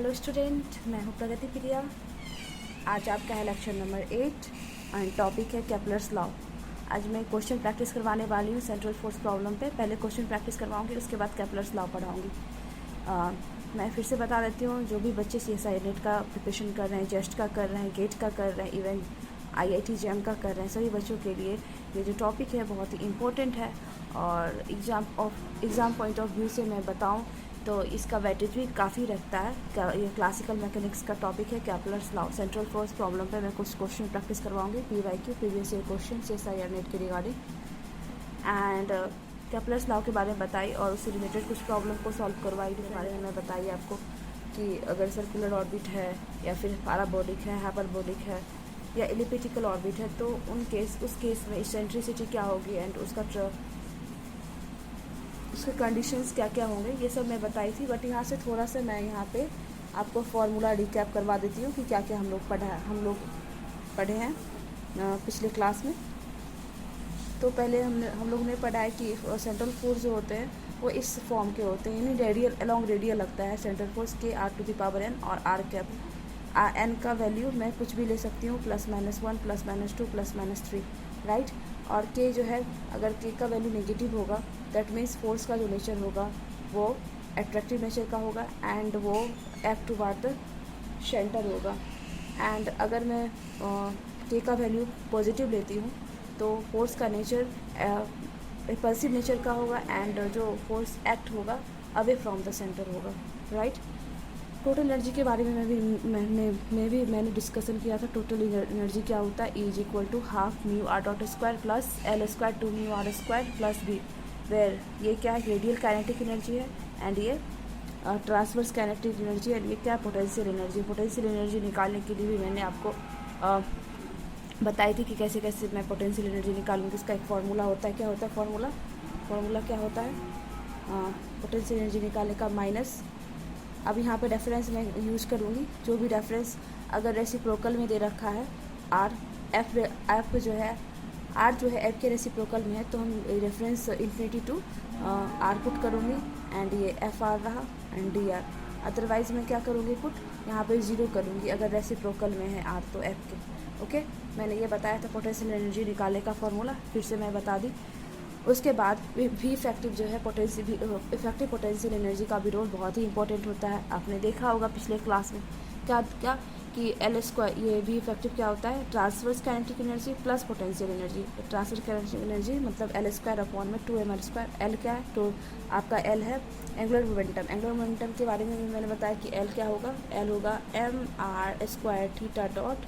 Hello student, मैं हूँ प्रगति प्रिया। आज आपका है लेक्चर नंबर 8 एंड टॉपिक है केपलर्स लॉ। आज मैं क्वेश्चन प्रैक्टिस करवाने वाली हूँ सेंट्रल फोर्स प्रॉब्लम पे। पहले क्वेश्चन प्रैक्टिस करवाऊँगी, उसके बाद केपलर्स लॉ पढ़ाऊँगी। मैं फिर से बता देती हूँ, जो भी बच्चे CSI नेट का प्रिपरेशन कर रहे हैं, जेस्ट का कर रहे हैं, गेट का कर रहे हैं, इवन IIT JAM का कर रहे हैं, सभी बच्चों के लिए ये जो टॉपिक है बहुत ही इम्पोर्टेंट है। और एग्ज़ाम पॉइंट ऑफ व्यू से मैं बताऊँ तो इसका वेटेज भी काफ़ी रखता है। ये क्लासिकल मैकेनिक्स का टॉपिक है Kepler's law. Central force problem पे मैं कुछ क्वेश्चन प्रैक्टिस करवाऊंगी, PYQ previous year question CSI NET के रिगार्डिंग, एंड केपलर्स लॉ के बारे में बताई और उससे रिलेटेड कुछ प्रॉब्लम को सॉल्व करवाई के बारे में मैं बताई आपको कि अगर सर्कुलर ऑर्बिट है या फिर पैराबोलिक है, हाइपरबोलिक है या एलिप्टिकल ऑर्बिट है तो उस केस में इसेंट्रिसिटी क्या होगी एंड उसके कंडीशंस क्या क्या होंगे, ये सब मैं बताई थी। बट यहाँ से थोड़ा सा मैं यहाँ पे आपको फार्मूला रिकैप करवा देती हूँ कि क्या क्या हम लोग पढ़े हैं पिछले क्लास में। तो पहले हम लोग ने पढ़ा है कि सेंट्रल फोर्स जो होते हैं वो इस फॉर्म के होते हैं, यानी रेडियल अलॉन्ग रेडियल लगता है सेंट्रल फोर्स के r⁴ और r कैप। n का वैल्यू मैं कुछ भी ले सकती हूँ, +-1 +-2 +-3, राइट। और k जो है, अगर k का वैल्यू नेगेटिव होगा दैट मीन्स फोर्स का जो नेचर होगा वो एट्रैक्टिव नेचर का होगा एंड वो एक्ट टुवर्ड द सेंटर होगा। एंड अगर मैं k का वैल्यू पॉजिटिव लेती हूँ तो फोर्स का नेचर रिपल्सिव नेचर का होगा एंड जो फोर्स एक्ट होगा अवे फ्रॉम द सेंटर होगा, राइट। टोटल एनर्जी के बारे में मैंने डिस्कशन किया था। टोटल एनर्जी क्या होता है, E = ½ μr² + L² 2 μr² + B, where ये क्या है, रेडियल काइनेटिक एनर्जी है एंड ये ट्रांसवर्स काइनेटिक एनर्जी है। ये क्या, पोटेंशियल एनर्जी। पोटेंशियल एनर्जी निकालने के लिए भी मैंने आपको बताई थी कि कैसे कैसे मैं पोटेंशियल एनर्जी निकालूंगी। इसका एक फार्मूला होता है। क्या होता है फार्मूला क्या होता है पोटेंशियल एनर्जी निकालने का, माइनस, अब यहाँ पे रेफरेंस मैं यूज़ करूँगी, जो भी रेफरेंस अगर रेसिप्रोकल में दे रखा है R, F जो है R जो है F के रेसिप्रोकल में है तो हम reference infinity to R put करूँगी एंड ये FR रहा एंड DR। अदरवाइज़ मैं क्या करूँगी, पुट यहाँ पे 0 करूँगी अगर रेसिप्रोकल में है R तो F के। ओके, मैंने ये बताया था पोटेंशियल एनर्जी निकालने का फार्मूला, फिर से मैं बता दी। उसके बाद भी इफेक्टिव जो है इफेक्टिव पोटेंशियल एनर्जी का भी रोल बहुत ही इंपॉर्टेंट होता है। आपने देखा होगा पिछले क्लास में क्या कि L², ये भी इफेक्टिव क्या होता है, transverse kinetic energy plus potential energy. Transverse kinetic energy मतलब L² 2 mr²। L क्या है, तो आपका L है एंगुलर मोमेंटम। एंगुलर मोमेंटम के बारे में भी मैंने बताया कि L क्या होगा, L होगा mr² θ dot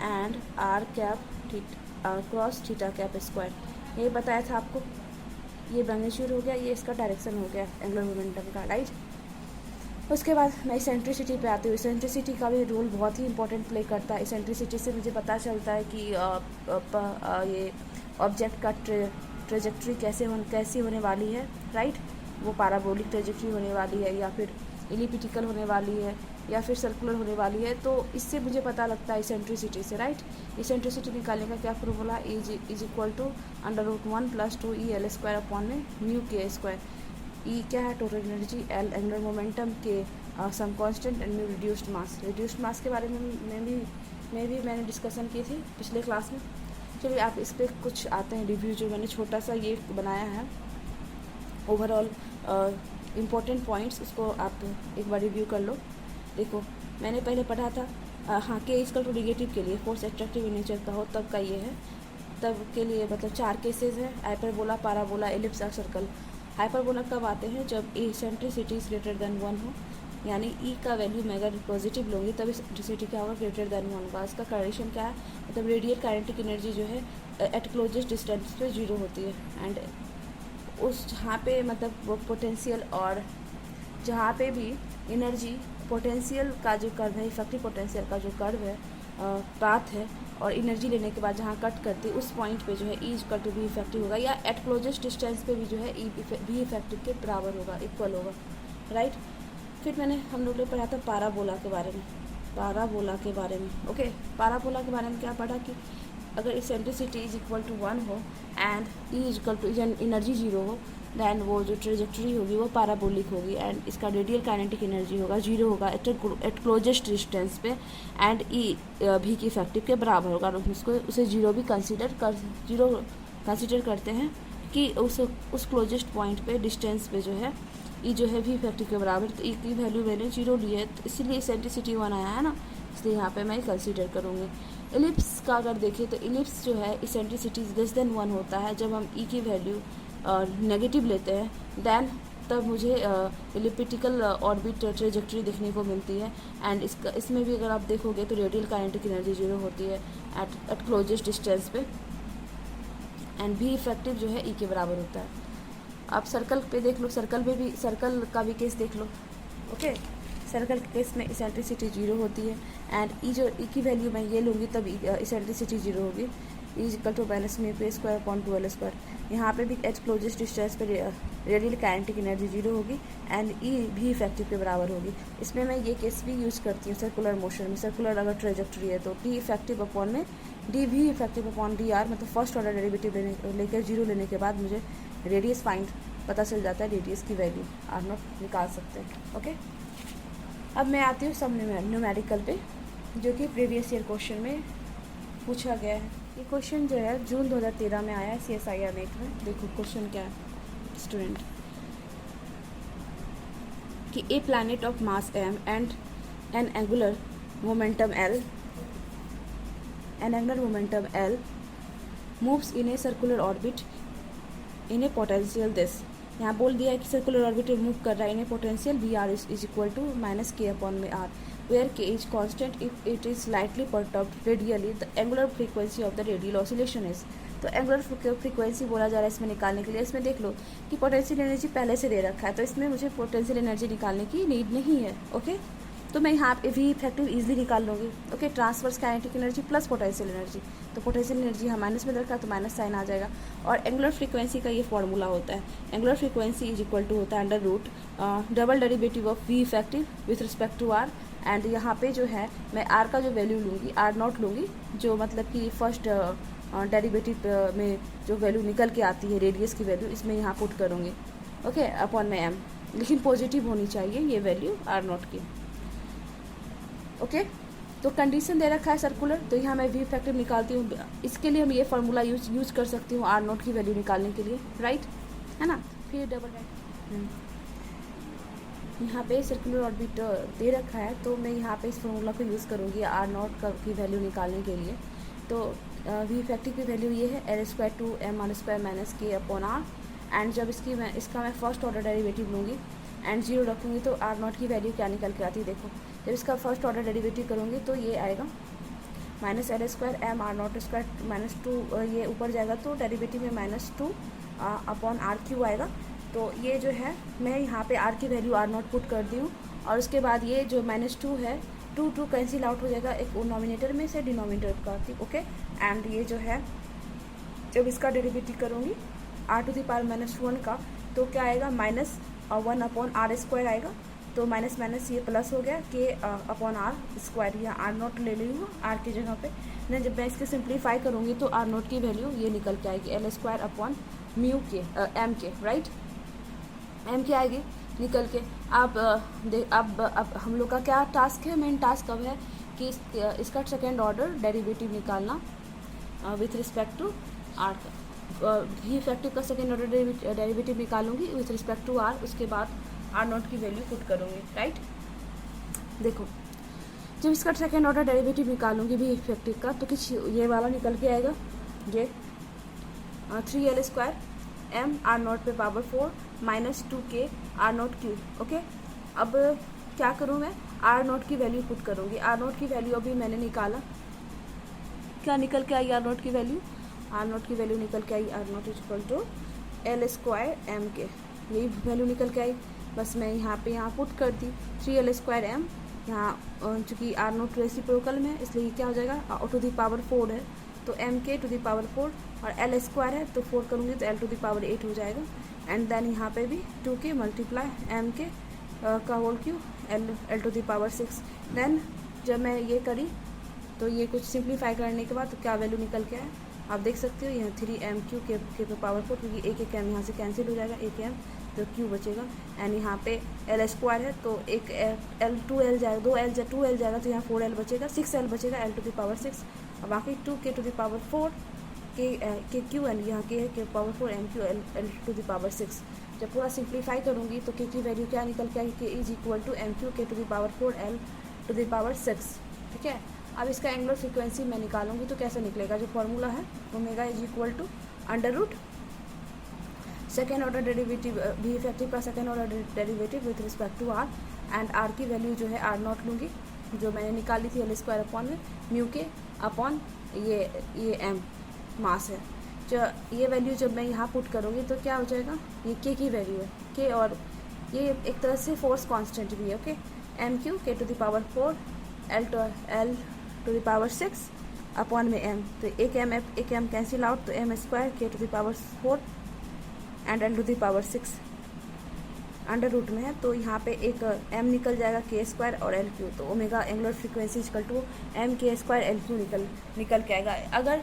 and r cross θ²। ये बताया था आपको। ये मैग्नीट्यूड हो गया, ये इसका डायरेक्शन हो गया एंगुलर मोमेंटम का, राइट। उसके बाद मैं इसेंट्रिसिटी पे आती हूँ। इसेंट्रिसिटी का भी रोल बहुत ही इंपॉर्टेंट प्ले करता है। इसेंट्रिसिटी से मुझे पता चलता है कि ये ऑब्जेक्ट का ट्रेजेक्ट्री कैसी होने वाली है, राइट। वो पैराबोलिक ट्रेजेक्ट्री होने वाली है या फिर एलिप्टिकल होने वाली है या फिर सर्कुलर होने वाली है, तो इससे मुझे पता लगता है इसेंट्रिसिटी से, राइट। इसेंट्रिसिटी निकालने का क्या formula, E = √1 + 2 EL² μk²। E क्या है, total energy, L angular momentum, के some constant and mu reduced mass. Reduced mass के बारे में मैंने डिस्कशन की थी पिछले क्लास में। चलिए आप इस पर कुछ आते हैं रिव्यू, जो मैंने छोटा सा ये बनाया है ओवरऑल इम्पोर्टेंट पॉइंट्स, उसको आप एक बार रिव्यू कर लो। देखो, मैंने पहले पढ़ा था हाँ, K = नेगेटिव के लिए, फोर्स एट्रैक्टिव नेचर का हो तब का ये है, तब के लिए मतलब 4 केसेस हैं, हाइपरबोला, पैराबोला, एलिप्स और सर्कल। हाइपरबोला कब आते हैं, जब इसेंट्रिसिटी > 1 हो, यानी E का वैल्यू मैं अगर पॉजिटिव लूँगी तब इसेंट्रिसिटी क्या होगा, > 1 होगा। इसका कंडीशन क्या है, मतलब रेडियल काइनेटिक एनर्जी जो है एट क्लोजेस्ट डिस्टेंस पे 0 होती है एंड उस जहाँ पे मतलब वो पोटेंशियल, और जहाँ पे भी एनर्जी पोटेंशियल का जो कर्व है, इफेक्टिव पोटेंशियल का जो कर्व है, पाथ है, और एनर्जी लेने के बाद जहाँ कट करती है उस पॉइंट पे जो है E = भी इफेक्टिव होगा, या एट क्लोजेस्ट डिस्टेंस पे भी जो है E भी इफेक्टिव के बराबर होगा, इक्वल होगा, राइट। फिर हम लोग ने पढ़ा था पैराबोला के बारे में, ओके। पैराबोला के बारे में क्या पढ़ा कि अगर इसेंट्रिसिटी = 1 हो एंड E = एनर्जी 0 हो दैन वो जो ट्रेजेक्टरी होगी वो पैराबोलिक होगी एंड इसका रेडियल काइनेटिक एनर्जी होगा 0 होगा एट क्लोजेस्ट डिस्टेंस पे एंड ई भी की इफेक्टिव के बराबर होगा। और उसको उसे जीरो कंसिडर करते हैं कि उस क्लोजेस्ट पॉइंट पे डिस्टेंस पे जो है ई जो है भी इफेक्टिव के बराबर, तो ई की वैल्यू मैंने 0 ली है, तो इसीलिए इसेंट्रिसिटी 1 आया है ना, इसलिए यहाँ पे मैं कंसीडर करूँगी। इलिप्स का अगर देखें तो इलिप्स जो है इसेंट्रिसिटी लेस देन 1 होता है जब हम ई की वैल्यू नेगेटिव लेते हैं, देन तब मुझे इलिप्टिकल ऑर्बिट ट्रेजेक्टरी देखने को मिलती है। एंड इसमें भी अगर आप देखोगे तो रेडियल काइनेटिक एनर्जी 0 होती है एट क्लोजेस्ट डिस्टेंस पे एंड भी इफेक्टिव जो है ई के बराबर होता है। आप सर्कल पे देख लो, सर्कल का भी केस देख लो। ओके, सर्कल के केस में इसेंट्रिसिटी 0 होती है एंड ई जो ई की वैल्यू मैं ये लूँगी तब इसेंट्रिसिटी 0 होगी। ई इक्वल टू माइनस में पे स्क्वायर अपॉन 2l²। यहाँ पे भी एच क्लोजेस्ट डिस्टेंस पे रेडियल काइनेटिक एनर्जी 0 होगी एंड ई भी इफेक्टिव के बराबर होगी। इसमें मैं ये केस भी यूज़ करती हूँ सर्कुलर मोशन में। सर्कुलर अगर ट्रेजेक्टरी है तो डी इफेक्टिव अपॉन में डी भी इफेक्टिव अपॉन डी आर, मतलब फर्स्ट ऑर्डर डेरिवेटिव लेकर 0 लेने के बाद मुझे रेडियस फाइंड पता चल जाता है, रेडियस की वैल्यू आर नॉट निकाल सकते हैं। ओके, अब मैं आती हूँ सम न्यूमेरिकल पे, जो कि प्रीवियस ईयर क्वेश्चन में पूछा गया है। ये क्वेश्चन जो है जून 2013 में आया है CSIR नेट में। देखो क्वेश्चन क्या है स्टूडेंट, कि a planet of mass m and an angular momentum L moves in a circular orbit in a potential this. यहाँ बोल दिया है कि सर्कुलर ऑर्बिट मूव कर रहा है in a potential VR is equal to -k upon में R, where k is constant if it is slightly perturbed radially, the angular frequency of the radial oscillation is। तो angular frequency बोला जा रहा है इसमें निकालने के लिए। इसमें देख लो कि पोटेंशियल एनर्जी पहले से दे रखा है, तो इसमें मुझे पोटेंशियल एनर्जी निकालने की नीड नहीं है। ओके, तो मैं यहाँ पे भी इफेक्टिव ईजिली निकाल लूँगी। Okay, transverse kinetic energy plus potential energy, तो पोटेंशियल एनर्जी यहाँ माइनस में रखा है तो माइनस साइन आ जाएगा। और एंगुलर फ्रीक्वेंसी का ये फॉर्मूला होता है, angular frequency is equal to होता है under root double derivative of V effective with respect to are. And यहाँ पे जो है मैं आर का जो वैल्यू लूँगी आर नॉट लूँगी, जो मतलब कि फर्स्ट डेरिवेटिव में जो वैल्यू निकल के आती है रेडियस की वैल्यू, इसमें यहाँ पुट करूँगी। ओके, अपॉन में एम, लेकिन पॉजिटिव होनी चाहिए ये वैल्यू आर नॉट की। ओके, तो कंडीशन दे रखा है सर्कुलर, तो यहाँ मैं वी इफेक्टिव निकालती हूँ। इसके लिए हम ये फार्मूला यूज कर सकती हूँ आर नॉट की वैल्यू निकालने के लिए, राइट है ना। फिर डबल यहाँ पे सर्कुलर ऑर्बिट दे रखा है, तो मैं यहाँ पे इस फार्मूला को यूज़ करूँगी आर नॉट की वैल्यू निकालने के लिए। तो वी इफेक्टिव की वैल्यू ये है L² two m² - k upon R। And जब इसका मैं फर्स्ट ऑर्डर डेरिवेटिव लूँगी एंड 0 रखूँगी तो आर नॉट की वैल्यू क्या निकल के आती है। देखो, जब इसका फर्स्ट ऑर्डर डेरिवेटिव करूँगी तो ये आएगा -L² m R02 ये ऊपर जाएगा तो डेरिवेटिव में -2 अपॉन R³ आएगा। तो ये जो है मैं यहाँ पे R की वैल्यू आर नॉट पुट कर दी हूँ, और उसके बाद ये जो -2 है 2 कैंसिल आउट हो जाएगा, एक नॉमिनेटर में से डिनोमिनेटर करती। ओके, एंड ये जो है जब इसका डेरिवेटिव करूँगी R⁻⁻1 का, तो क्या आएगा -1 अपॉन R² आएगा। तो माइनस माइनस ये प्लस हो गया k अपॉन R², या आर नॉट ले ली हूँ R की जगह पे। ना जब मैं इसके सिंप्लीफाई करूँगी तो आर नॉट की वैल्यू ये निकल के आएगी L² अपॉन m के, राइट m क्या आएगी निकल के। अब हम लोग का क्या टास्क है, मेन टास्क अब है कि इसका सेकेंड ऑर्डर डेरिवेटिव निकालना विथ रिस्पेक्ट टू आर का। भी इफेक्टिव का सेकेंड ऑर्डर डेरिवेटिव निकालूंगी विथ रिस्पेक्ट टू आर, उसके बाद आर नॉट की वैल्यू पुट करूँगी, राइट। देखो, जब इसका सेकेंड ऑर्डर डेरिवेटिव निकालूंगी भी इफेक्टिव का, तो कुछ ये वाला निकल के आएगा, ये 3L² m आर नॉट पे power 4 -2k r naught cube. Okay, अब क्या करूँ मैं, आर नॉट की वैल्यू पुट करूँगी। आर नॉट की वैल्यू अभी मैंने निकाला, क्या निकल के आई आर नॉट की वैल्यू, आर नॉट की वैल्यू निकल के आई r naught is equal to L² m के, यही वैल्यू निकल के आई। बस मैं यहाँ पुट कर दी 3L² m, यहाँ चूँकि आर नॉट रेसिप्रोकल में इसलिए क्या हो जाएगा टू दी पावर 4 है तो m k to the power 4, और L² है तो 4 करूँगी तो L टू दी पावर 8 हो जाएगा। एंड देन यहाँ पे भी 2k मल्टीप्लाई m k का whole cube L to the power 6। Then जब मैं ये करी तो ये कुछ सिंप्लीफाई करने के बाद तो क्या वैल्यू निकल के आया आप देख सकते हो यहाँ 3m³ के पावर 4, क्योंकि एक m यहाँ से कैंसिल हो जाएगा, एक m तो q बचेगा। एंड यहाँ पे l² है तो एक l 2l जाएगा, 2l जाएगा तो यहाँ 4l बचेगा, 6l बचेगा, l टू द पावर 6। और बाकी 2k टू द पावर 4 के क्यू एंड यहाँ के power 4 m³ l to the power 6। जब पूरा सिंप्लीफाई करूँगी तो k की वैल्यू क्या निकल के आएगी, k is equal to m³ k to the power 4 l to the power 6। ठीक है, अब इसका एंगुलर फ्रीक्वेंसी मैं निकालूंगी तो कैसे निकलेगा, जो फॉर्मूला है omega is equal to under root second order derivative v effective का second order derivative with respect to are, and r की वैल्यू जो है r0 लूँगी जो मैंने निकाली थी l² अपॉन में म्यू के अपॉन ये m मास है। जो ये वैल्यू जब मैं यहाँ पुट करूँगी तो क्या हो जाएगा, ये k की वैल्यू है k, और ये एक तरह से फोर्स कांस्टेंट भी है। Okay, m³ k to the power 4 l to the power 6 upon में m, तो एक m कैंसिल आउट तो m² k to the power 4 and l to the power 6 under root में है, तो यहाँ पे एक m निकल जाएगा k² और l³ तो omega angular frequency equal to mk² l³ निकल के आएगा। अगर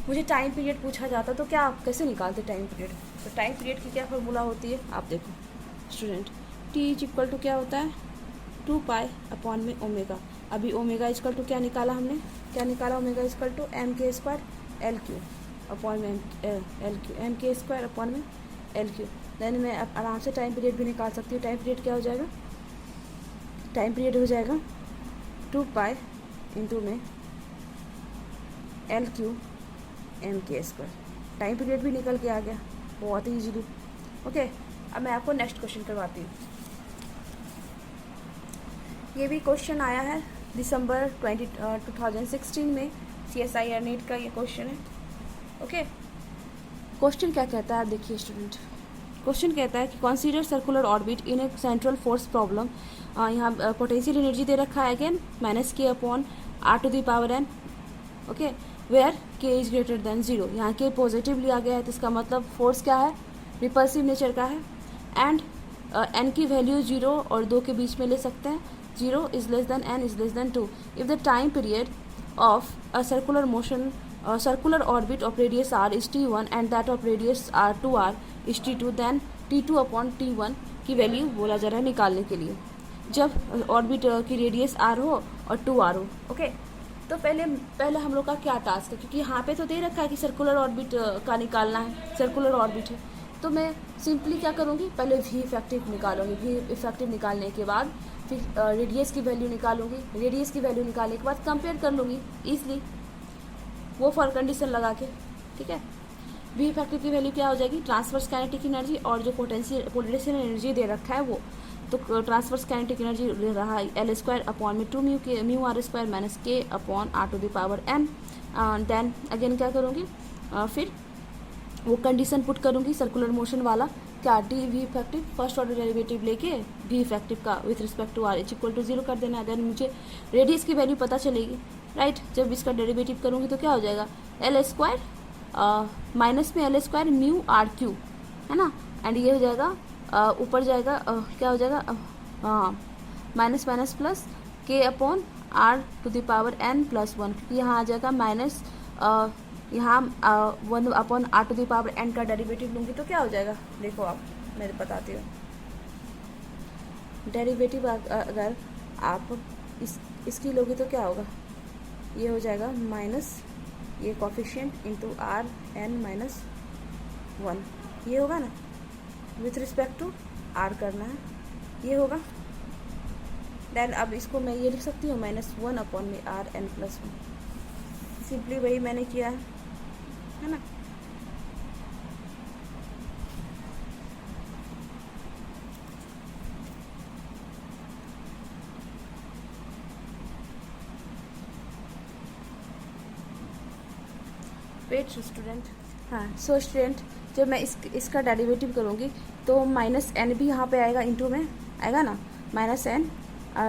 मुझे टाइम पीरियड पूछा जाता तो क्या आप कैसे निकालते टाइम पीरियड, तो टाइम पीरियड की क्या फॉर्मूला होती है आप देखो student, t is equal to क्या होता है 2 पाई अपॉन में ओमेगा। अभी ओमेगा इक्वल टू क्या निकाला हमने, क्या निकाला omega equal to mk² l³ upon में mk² अपॉन में l³। देन मैं अब आराम से टाइम पीरियड भी निकाल सकती हूँ। टाइम पीरियड क्या हो जाएगा, टाइम पीरियड हो जाएगा 2 पाई इंटू में l³ mk²। टाइम पीरियड भी निकल के आ गया, बहुत ही ईजीली। ओके, अब मैं आपको नेक्स्ट क्वेश्चन करवाती हूँ। ये भी क्वेश्चन आया है दिसंबर 2016 में, CSIR नीट का ये क्वेश्चन है। ओके, क्वेश्चन क्या कहता है आप देखिए स्टूडेंट, क्वेश्चन कहता है कि consider circular orbit in a central force problem. यहाँ पोटेंशियल एनर्जी दे रखा है again -k upon r to the power n। Okay, where k is greater than 0, यहाँ k पॉजिटिव लिया गया है तो इसका मतलब फोर्स क्या है, रिपल्सिव नेचर का है। एंड n की वैल्यू 0 और 2 के बीच में ले सकते हैं, 0 is less than n is less than 2। If the time period of a circular motion circular orbit of radius r is t1 and that of radius r2r is t2, then t2 upon t1 की value बोला जा रहा है निकालने के लिए जब orbit की रेडियस r हो और 2r हो। ओके, तो पहले हम लोग का क्या टास्क है, क्योंकि यहाँ पे तो दे रखा है कि सर्कुलर ऑर्बिट का निकालना है, सर्कुलर ऑर्बिट है, तो मैं सिंपली क्या करूँगी, पहले वी इफेक्टिव निकालूंगी, वी इफेक्टिव निकालने के बाद फिर रेडियस की वैल्यू निकालूंगी, रेडियस की वैल्यू निकालने के बाद कंपेयर कर लूँगी ईजली वो फॉर कंडीशन लगा के। ठीक है, वी इफेक्टिव की वैल्यू क्या हो जाएगी, ट्रांसवर्स काइनेटिक एनर्जी और जो पोटेंशियल एनर्जी दे रखा है वो, तो ट्रांसवर्स काइनेटिक एनर्जी दे रहा है l² अपॉन में 2 mu r² minus k upon r to the power n। Then again क्या करूँगी, फिर वो कंडीशन पुट करूँगी सर्कुलर मोशन वाला, क्या d V effective first order derivative लेके वी इफेक्टिव का with respect to r is equal to 0 कर देना। देन मुझे रेडियस की वैल्यू पता चलेगी, राइट। जब इसका डेरिवेटिव करूँगी तो क्या हो जाएगा, l² माइनस में l² म्यू r³ है ना, एंड ये हो जाएगा ऊपर जाएगा क्या हो जाएगा, minus minus plus k upon r to the power n plus 1, क्योंकि यहाँ आ जाएगा माइनस यहाँ 1 upon r to the power n का डेरिवेटिव लूँगी तो क्या हो जाएगा, देखो आप मैं बताती हूँ। डेरिवेटिव अगर आप इसकी लोगे तो क्या होगा, ये हो जाएगा माइनस ये coefficient into r n minus 1, ये होगा ना, विथ रिस्पेक्ट टू r करना है, ये होगा। देन अब इसको मैं ये लिख सकती हूँ -1 अपॉन में r n प्लस 1, सिंपली वही मैंने किया है ना। वेट स्टूडेंट, हाँ सो स्टूडेंट जब मैं इसका डेरिवेटिव करूँगी तो -n भी यहाँ पे आएगा, इंटू में आएगा ना, -n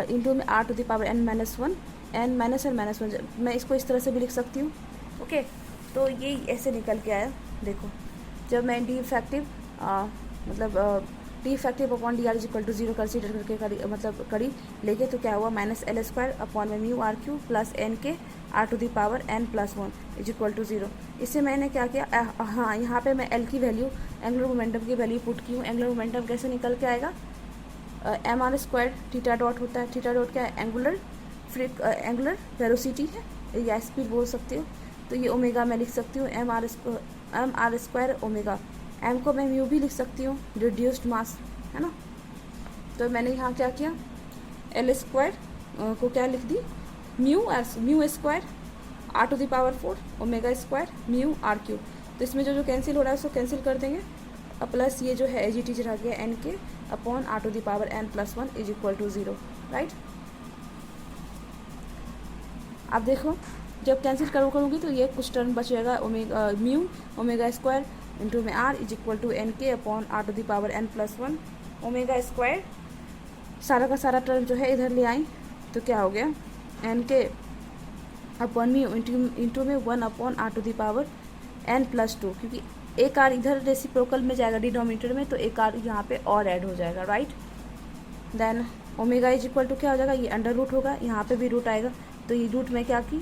इंटू में r to the power n minus 1, n minus n minus 1, मैं इसको इस तरह से भी लिख सकती हूँ। ओके, तो ये ऐसे निकल के आया। देखो जब मैं डी इफेक्टिव मतलब d effective upon d r is equal to 0 consider करके मतलब करी लेके तो क्या हुआ, -l² अपॉन में म्यू r³ प्लस n के r to the power n plus 1। Is equal to 0। इससे मैंने क्या किया, हाँ यहाँ पे मैं एल की वैल्यू, एंगुलर मोमेंटम की वैल्यू पुट की हूँ। एंगुलर मोमेंटम कैसे निकल के आएगा, m r square theta dot होता है। थीटा डॉट क्या है, एंगुलर वेलोसिटी है या स्पीड बोल सकते हो। तो ये ओमेगा मैं लिख सकती हूँ m r square omega. M को मैं म्यू भी लिख सकती हूँ, रिड्यूस्ड मास है ना। तो मैंने यहाँ क्या किया, एल स्क्वायर को क्या लिख दी, mu square r to the power 4 omega square mu r cube. तो इसमें जो कैंसिल हो रहा है उसको कैंसिल कर देंगे। अब प्लस ये जो है एज इट इज रह गया एन के upon r to the power n plus 1 is equal to 0, right. अब देखो जब कैंसिल करूँगी तो ये कुछ टर्म बचेगा, omega mu omega square into में r is equal to n के upon r to the power n plus 1 omega square. सारा का सारा टर्म जो है इधर ले आई तो क्या हो गया, एन के अपॉन म्यू इंटू में 1 upon r to the power n plus 2, क्योंकि एक आर इधर रेसिप्रोकल में जाएगा डिनोमिनेटर में, तो एक आर यहाँ पे और ऐड हो जाएगा, right. Then omega is equal to क्या हो जाएगा, ये अंडर रूट होगा, यहाँ पे भी रूट आएगा, तो ये रूट में क्या की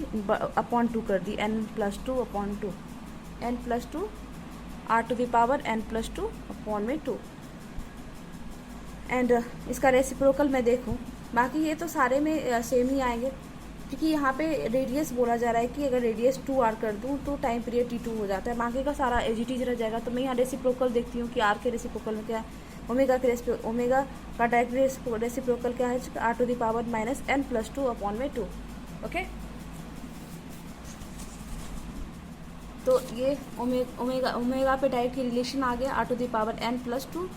अपॉन 2 कर दी, n plus 2 upon 2, n plus 2 r to the power n plus 2 upon में 2। एंड इसका रेसिप्रोकल मैं देखूँ, बाकी ये तो सारे में सेम ही आएंगे, क्योंकि यहाँ पे रेडियस बोला जा रहा है कि अगर रेडियस 2r कर दूँ तो टाइम पीरियड t2 हो जाता है, बाकी का सारा एजीटी रह जाएगा। तो मैं यहाँ रेसिप्रोकल देखती हूँ कि r के रेसिप्रोकल में क्या है, ओमेगा का डायरेक्ट रेसिप्रोकल क्या है, r to the power minus n plus 2 upon में 2, ओके। तो ये ओमेगा पे डायरेक्ट रिलेशन आ गया, r to the power n plus 2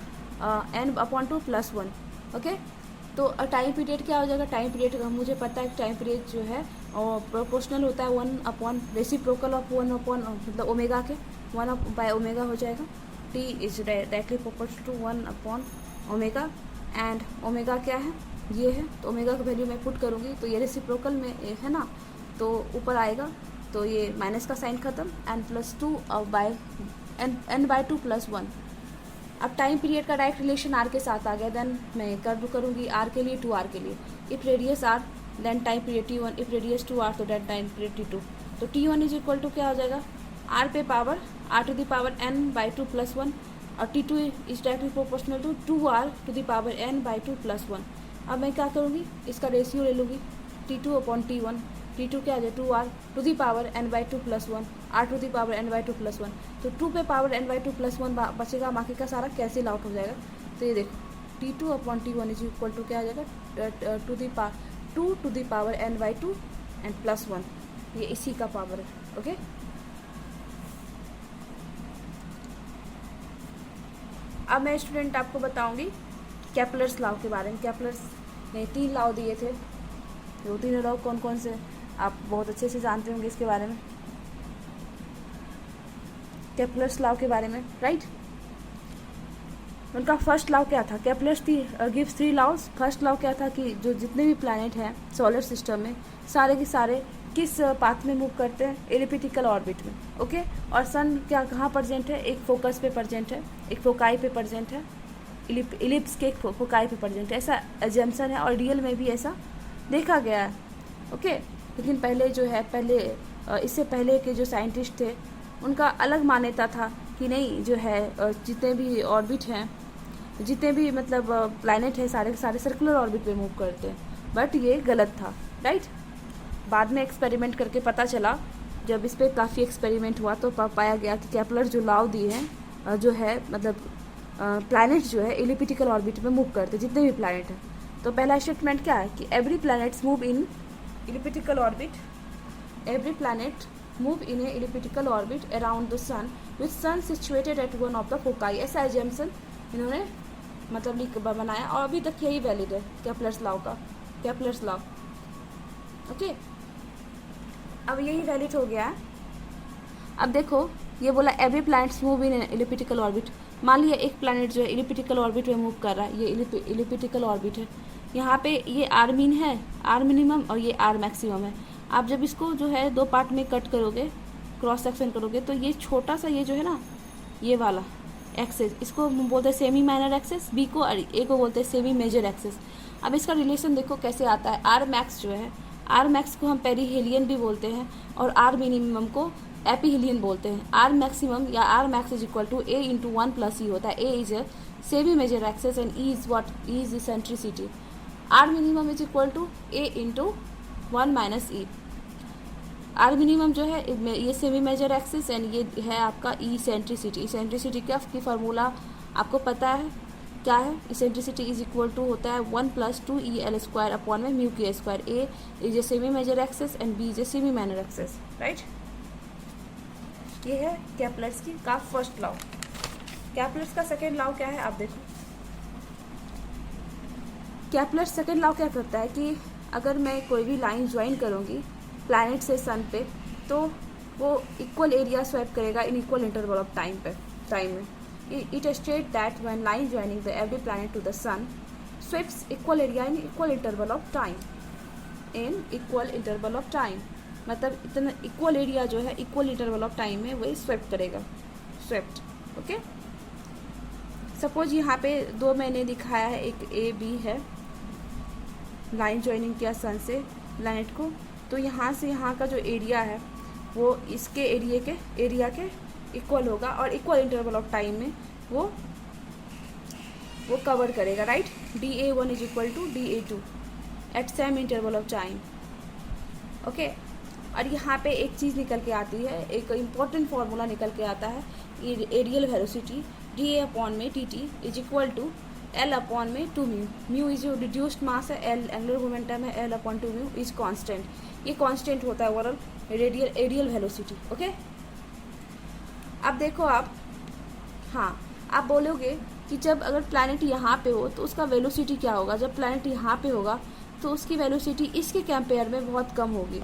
n upon 2 plus 1, okay. तो टाइम पीरियड क्या हो जाएगा, टाइम पीरियड मुझे पता है कि टाइम पीरियड जो है प्रोपोर्शनल होता है 1 अपॉन रेसिप्रोकल ऑफ 1 अपॉन मतलब ओमेगा के 1 बाय ओमेगा हो जाएगा। T is directly proportional to 1 upon omega, and omega क्या है, ये है। तो ओमेगा की वैल्यू मैं पुट करूँगी तो ये रेसिप्रोकल में है ना, तो ऊपर आएगा, तो ये माइनस का साइन खत्म, n plus 2 by n by 2 plus 1। अब टाइम पीरियड का डायरेक्ट रिलेशन आर के साथ आ गया, देन मैं करूँगी आर के लिए 2r के लिए, if radius r then time period t1, if radius 2r तो देन टाइम पीरियड t2। तो t1 इज इक्वल टू क्या हो जाएगा, r पे power r to the power n by 2 plus 1, और t2 is directly proportional to 2r to the power n by 2 plus 1। अब मैं क्या करूँगी, इसका रेशियो ले लूँगी, t2 अपॉन t1, t2 क्या आ जाए 2r to the power n by 2 plus 1, r to the power n by 2 plus 1। तो 2 पे पावर n बाई 2 प्लस 1 बचेगा, बाकी का सारा कैंसिल आउट हो जाएगा। तो ये देखो t2 upon t1 is equal to क्या आ जाएगा, 2 to the power n by 2 and plus 1, ये इसी का पावर है, ओके। अब मैं स्टूडेंट आपको बताऊंगी केपलर्स लॉ के बारे में। केपलर्स ने 3 लॉ दिए थे, 2-3 लॉ कौन कौन से आप बहुत अच्छे से जानते होंगे इसके बारे में, केपलर्स लॉ के बारे में, राइट। उनका फर्स्ट लॉ क्या था, Kepler's gives 3 laws. First law क्या था कि जो जितने भी प्लैनेट हैं सोलर सिस्टम में, सारे के सारे किस पाथ में मूव करते हैं, एलिप्टिकल ऑर्बिट में, ओके। और सन क्या कहाँ प्रेजेंट है, एक फोकस पे प्रेजेंट है, एक फोकाई पे प्रेजेंट है, इलिप्स के एक फोकाई पे प्रेजेंट है, ऐसा एजम्पशन है, और रियल में भी ऐसा देखा गया है, ओके। लेकिन पहले जो है इससे पहले के जो साइंटिस्ट थे उनका अलग मान्यता था कि नहीं, जो है जितने भी ऑर्बिट हैं, जितने भी मतलब प्लैनेट है, सारे के सारे सर्कुलर ऑर्बिट पे मूव करते हैं, बट ये गलत था, राइट। बाद में एक्सपेरिमेंट करके पता चला, जब इस पर काफ़ी एक्सपेरिमेंट हुआ तो पाया गया कि केपलर जो लॉ दिए हैं जो है मतलब प्लैनेट जो है एलिप्टिकल ऑर्बिट में मूव करते, जितने भी प्लैनेट हैं। तो पहला स्टेटमेंट क्या है कि every planets move in elliptical orbit, every planet move in a elliptical orbit around the sun with sun situated at one of the foci. ऐसा एजम्पशन इन्होंने मतलब बनाया, और अभी तक यही वैलिड है केपलर्स लॉ का, केपलर्स लॉ, ओके। अब यही वैलिड हो गया है। अब देखो ये बोला every planets move in elliptical orbit. मान लिया एक प्लैनेट जो है एलिप्टिकल ऑर्बिट में मूव कर रहा है, ये एलिप्टिकल ऑर्बिट है, यहाँ पे ये आर मीन है, आर मिनिमम, और ये आर मैक्सिमम है। आप जब इसको जो है 2 पार्ट में कट करोगे, क्रॉस सेक्शन करोगे, तो ये छोटा सा ये जो है ना, ये वाला एक्सेस, इसको बोलते हैं सेमी माइनर एक्सेस, बी को, और ए को बोलते हैं सेमी मेजर एक्सेस। अब इसका रिलेशन देखो कैसे आता है, आर मैक्स जो है आर मैक्स को हम पेरीहेलियन भी बोलते हैं और आर मिनिमम को एपीहेलियन बोलते हैं। आर मैक्सिमम या r max is equal to a into 1 + e होता है। A is a semi major axis and e is what, e is eccentricity. R minimum is equal to a into 1 - e. R minimum जो है ये semi major axis and ये है आपका ई eccentricity. Eccentricity का की फार्मूला आपको पता है क्या है? इसेंट्रिसिटी इज इक्वल टू होता है 1 + 2EL² अपॉन में म्यू के square. A is a semi major axis and b is a semi minor axis, right. ये है केपलर्स की का फर्स्ट लॉ। केपलर्स का सेकेंड लॉ क्या है आप देखो। केपलर्स सेकेंड लॉ क्या करता है कि अगर मैं कोई भी लाइन ज्वाइन करूँगी प्लैनेट से सन पे तो वो इक्वल एरिया स्वैप करेगा in equal interval of time में। It states that when line joining the every planet to the sun sweeps equal area in equal interval of time. In equal interval of time मतलब इतना equal area जो है equal interval of time में वही swept करेगा, swept. Okay, suppose यहाँ पे दो मैंने दिखाया है, एक ए बी है, लाइन ज्वाइनिंग किया सन से प्लैनेट को, तो यहाँ से यहाँ का जो एरिया है वो इसके एरिया के इक्वल होगा और इक्वल इंटरवल ऑफ टाइम में वो कवर करेगा, right. DA1 is equal to DA2 at same interval of time. Okay, और यहाँ पे एक चीज़ निकल के आती है, एक इम्पॉर्टेंट फार्मूला निकल के आता है, एरियल वेलोसिटी DA अपॉन में TT is equal to L upon में 2 म्यू। म्यू इज जो रिड्यूस्ड मास है, L एंगुलर मोमेंटम है, L upon 2 mu is constant. ये कांस्टेंट होता है ओवरऑल एरियल वेलोसिटी। ओके, अब देखो आप, हाँ आप बोलोगे कि जब अगर प्लैनेट यहाँ पे हो तो उसका वेलोसिटी क्या होगा। जब प्लैनेट यहाँ पे होगा तो उसकी वेलोसिटी इसके कंपेयर में बहुत कम होगी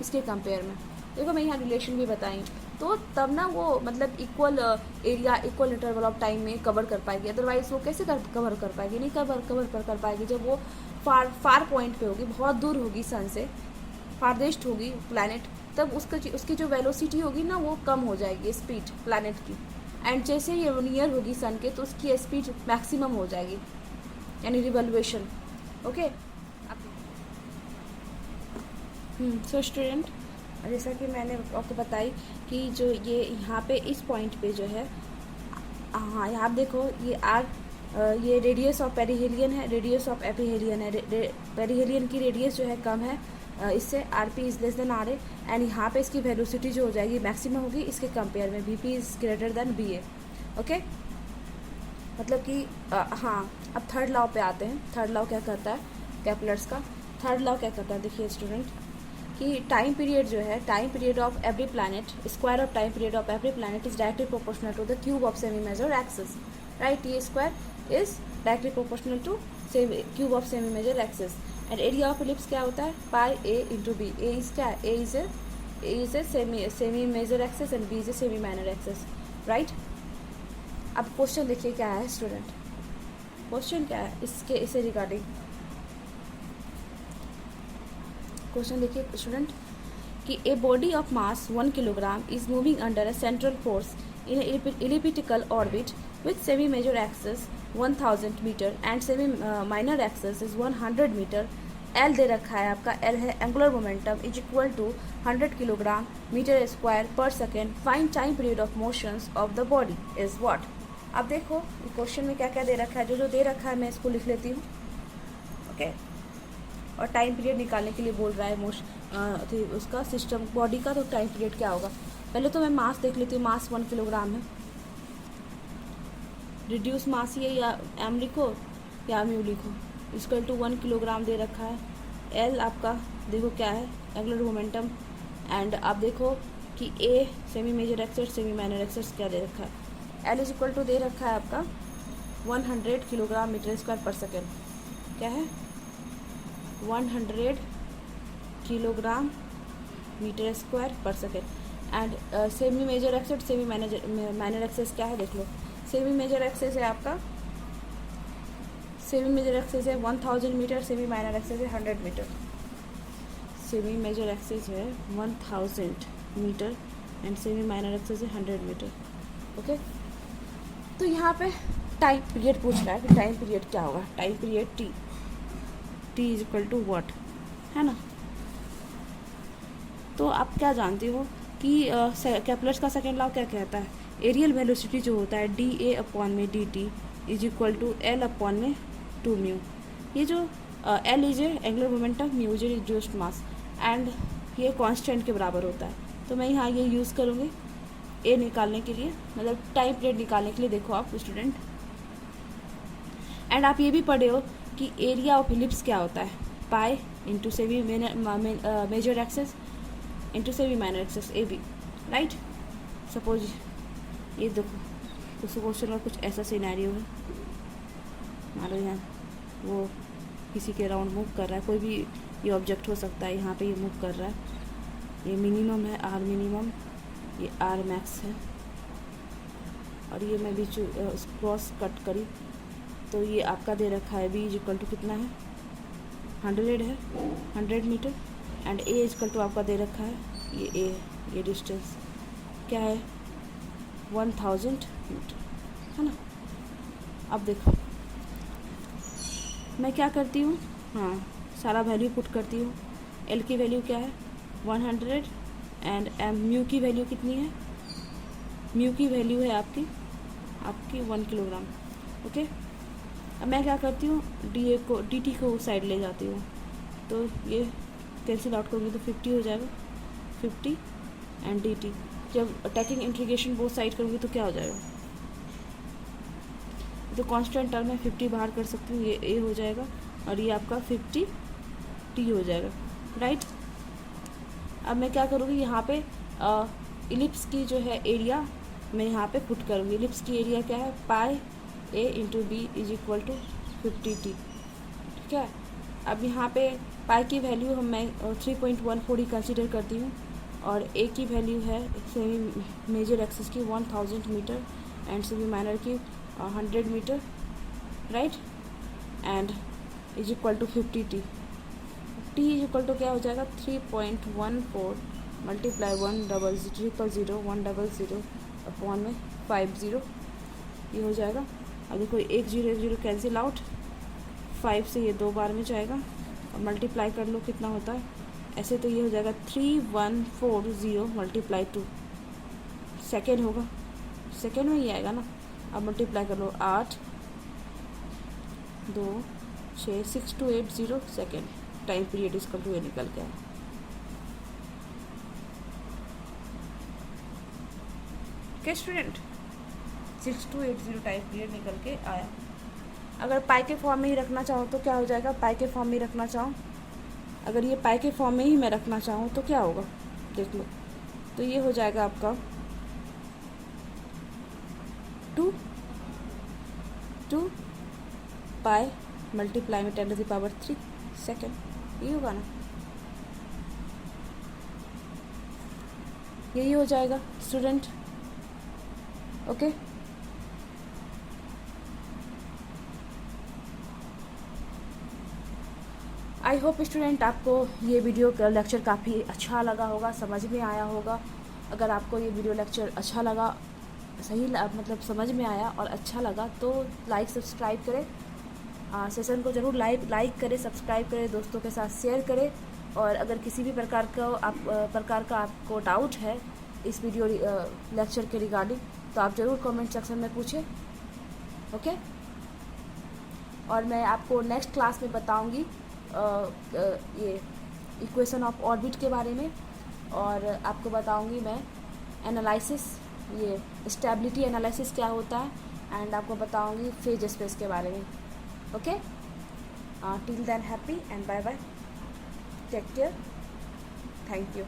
इसके कंपेयर में। देखो मैं यहाँ रिलेशन भी बताई, तो तब ना वो मतलब equal area equal interval of time में कवर कर पाएगी। अदरवाइज वो कैसे कवर कर पाएगी, नहीं कवर कर पाएगी। जब वो फार पॉइंट पे होगी, बहुत दूर होगी सन से, फारदेस्ट होगी प्लैनेट, तब उसकी जो वेलोसिटी होगी ना वो कम हो जाएगी, स्पीड प्लैनेट की। एंड जैसे ये नियर होगी सन के तो उसकी स्पीड मैक्सिमम हो जाएगी, यानी रिवॉल्यूशन। ओके, सो स्टूडेंट, जैसा कि मैंने आपको बताई कि जो ये यहाँ पे इस पॉइंट पे जो है, हाँ यहाँ देखो ये रेडियस ऑफ पेरीहेलियन है, रेडियस ऑफ एपीहेलियन है। पेरीहेलियन की रेडियस जो है कम है इससे, RP is less than RA, and यहाँ पे इसकी वेलोसिटी जो हो जाएगी मैक्सिमम होगी इसके कंपेयर में, VP is greater then BA। Okay, मतलब कि हाँ, अब थर्ड लॉ पे आते हैं। थर्ड लॉ क्या करता है केपलर्स का? थर्ड लॉ क्या करता है देखिए स्टूडेंट, कि टाइम पीरियड जो है, time period of every planet, square of time period of every planet is directly proportional to the cube of semi major axis, right. ये square is directly proportional to cube of semi major axis. And area of ellipse क्या होता है? Pi A into b. A is क्या है? A is a semi major axis and B is a semi minor axis, right. अब question देखिए क्या है student, question क्या है इसे रिगार्डिंग। क्वेश्चन देखिए स्टूडेंट कि a body of mass 1 kilogram is moving under a central force in elliptical orbit with semi major axis 1000 metre and semi minor axis is 100 meter. L दे रखा है आपका, L है angular momentum is equal to 100 kilogram metre square पर second. Find time period of motions of the body is what. अब देखो question में क्या क्या दे रखा है, जो दे रखा है मैं इसको लिख लेती हूँ। ओके, और टाइम पीरियड निकालने के लिए बोल रहा है उसका सिस्टम बॉडी का, तो टाइम पीरियड क्या होगा। पहले तो मैं मास देख लेती हूँ, मास 1 किलोग्राम है, रिड्यूस मास ही है, या एम लिखो या म्यू लिखो, इक्वल टू 1 किलोग्राम दे रखा है। L आपका देखो क्या है, एंगुलर मोमेंटम, एंड आप देखो कि A semi major axis semi minor axis क्या दे रखा है। L इज इक्वल टू दे रखा है आपका 100 किलोग्राम मीटर स्क्वायर पर सेकेंड, क्या है 100 किलोग्राम मीटर स्क्वायर पर second. And semi major axis semi minor axis क्या है देख लो। सेमी मेजर एक्सिस है आपका, सेमी मेजर एक्सिस है 1000 मीटर, सेमी माइनर एक्सिस है 100 मीटर। सेमी मेजर एक्सिस है 1000 metre and semi minor axis है 100 मीटर। ओके, तो यहाँ पे टाइम पीरियड पूछ रहा है कि टाइम पीरियड क्या होगा। Time period T is equal to what, है ना। तो आप क्या जानते हो कि केपलर्स का सेकेंड लॉ क्या कहता है, एरियल वेलोसिटी जो होता है डी ए अपॉन में d t is equal to L upon में 2 म्यू। ये जो L is angular momentum, mu is reduced mass, and ये कांस्टेंट के बराबर होता है। तो मैं यहाँ ये यूज़ करूँगी ए निकालने के लिए, मतलब टाइम पीरियड निकालने के लिए। देखो आप स्टूडेंट, एंड आप ये भी पढ़े हो कि एरिया ऑफ इलिप्स क्या होता है, पाई इंटू से भी मेजर एक्सेस इंटू से भी minor axis a b, right. Suppose ये देखो उस क्वेश्चन में कुछ ऐसा सिनेरियो है, मान लो यहाँ वो किसी के राउंड मूव कर रहा है, कोई भी ये ऑब्जेक्ट हो सकता है, यहाँ पे ये मूव कर रहा है, ये मिनिमम है आर मिनिमम, ये आर मैक्स है, और ये मैं बीच क्रॉस कट करी तो ये आपका दे रखा है बी इक्वल टू कितना है 100 है, 100 metre, and a equal to आपका दे रखा है ये ए, ये डिस्टेंस क्या है 1000 मीटर, है ना। अब देखो मैं क्या करती हूँ, हाँ सारा वैल्यू पुट करती हूँ। एल की वैल्यू क्या है 100, एंड म्यू की वैल्यू कितनी है, म्यू की वैल्यू है आपकी 1 किलोग्राम, ओके। अब मैं क्या करती हूँ, डी टी को साइड ले जाती हूँ, तो ये कैंसिल आउट करूँगी तो 50 हो जाएगा, 50 एंड डी टी। जब टेकिंग इंटीग्रेशन बोथ साइड करूँगी तो क्या हो जाएगा, तो कांस्टेंट टर्म में 50 बाहर कर सकती हूँ, ये ए हो जाएगा और ये आपका 50 टी हो जाएगा, राइट। अब मैं क्या करूँगी, यहाँ पे इलिप्स की जो है एरिया मैं यहाँ पे पुट करूँगी। इलिप्स की एरिया क्या है, pi a into b is equal to 50 t, ठीक है। अब यहाँ पे पाई की वैल्यू मैं 3.14 ही कंसिडर करती हूँ, और ए की वैल्यू है सेमी मेजर एक्सिस की 1000 मीटर, एंड सेमी माइनर की 100 metre, right, and is equal to 50 t. T is equal to क्या हो जाएगा 3.14 मल्टीप्लाई 100 अपॉन में 50, ये हो जाएगा। अब देखो 1 0 कैंसिल आउट, 5 से ये 2 बार में जाएगा, और मल्टीप्लाई कर लो कितना होता है, ऐसे तो ये हो जाएगा 3140 मल्टीप्लाई 2, सेकेंड होगा, सेकेंड में ही आएगा ना। अब मल्टीप्लाई कर लो 8 2 6 6280 सेकेंड, टाइम पीरियड इसका टू ये निकल के आया। ओके स्टूडेंट, 6280 टाइम पीरियड निकल के आया। अगर पाई के फॉर्म में ही रखना चाहो तो क्या हो जाएगा, पाई के फॉर्म में ही रखना चाहो, अगर ये पाई के फॉर्म में ही मैं रखना चाहूँ तो क्या होगा, देख लो, तो ये हो जाएगा आपका 2 पाई मल्टीप्लाई में 10⁻³ सेकेंड, ये होगा ना, यही हो जाएगा student, okay. I hope student आपको ये वीडियो का लेक्चर काफ़ी अच्छा लगा होगा, समझ में आया होगा। अगर आपको ये वीडियो लेक्चर अच्छा लगा, मतलब समझ में आया और अच्छा लगा, तो लाइक सब्सक्राइब करें, सेशन को ज़रूर लाइक करें, सब्सक्राइब करें, दोस्तों के साथ शेयर करें। और अगर किसी भी प्रकार का आपको डाउट है इस वीडियो लेक्चर के रिगार्डिंग, तो आप ज़रूर कमेंट सेक्शन में पूछें, ओके। और मैं आपको नेक्स्ट क्लास में बताऊंगी ये इक्वेशन ऑफ ऑर्बिट के बारे में, और आपको बताऊंगी मैं एनालिसिस, ये स्टेबिलिटी एनालिसिस क्या होता है, एंड आपको बताऊंगी फेज स्पेस के बारे में, okay. Till then happy and bye bye, take care, thank you.